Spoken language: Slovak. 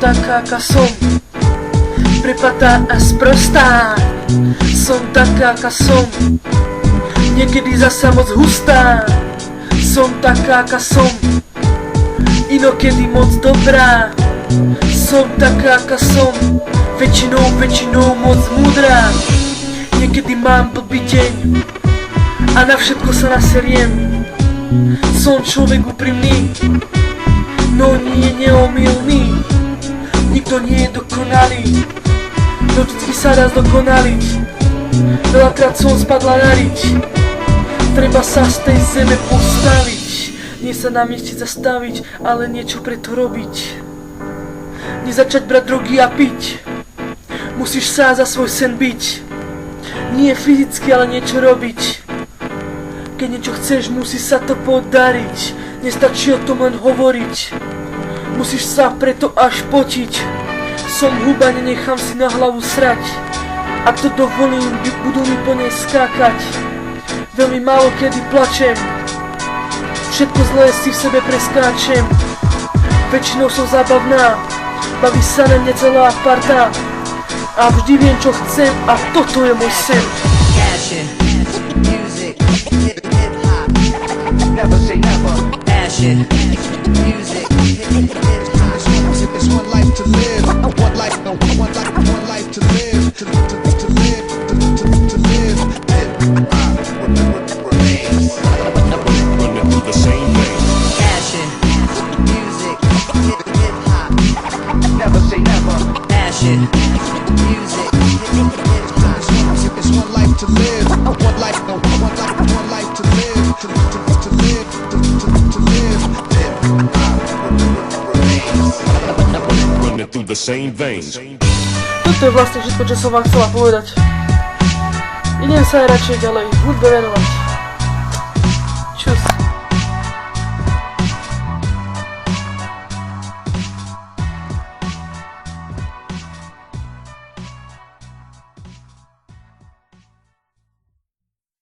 taká, aká som, prepatá a sprostá. Som taká, aká som, niekedy zasa moc hustá. Som taká, aká som, inokedy moc dobrá. Som taká, aká som, väčšinou moc múdrá. Niekedy mám blbý deň a na všetko sa naseriem. Som človek úprimný, no nie neomylný. Nikto nie je dokonalý, no vždycky sa dá zdokonaliť. Veľakrát som spadla na riť, treba sa z tej zeme postaviť. Nie sa na mieste zastaviť, ale niečo preto robiť. Nezačať brať drogy a piť, musíš sa za svoj sen byť. Nie fyzicky, ale niečo robiť. Keď niečo chceš, musí sa to podariť. Nestačí o tom len hovoriť, musíš sa preto až potiť. Som huba, nenechám si na hlavu srať. Ak to dovolím, budú mi po nej skákať. Veľmi málo kedy plačem, všetko zlé si v sebe preskáčem. Väčšinou som zábavná, baví sa na mne celá parta. A vždy viem, čo chcem, a toto je môj sen. Passion, music, hip-hop. Never say never. Passion, music, hip-hop. It's one life to live, one life to live, to live. Hip-hop remains. Running through the same veins. Passion, music, hip-hop. Never say never. Passion, music, hip-hop. It's one life to live, one life to live, to live. Hip-hop remains. Running through the same veins. Toto je vlastne všetko, čo som vám chcela povedať. Idem sa aj radšej ďalej hudbe venovať.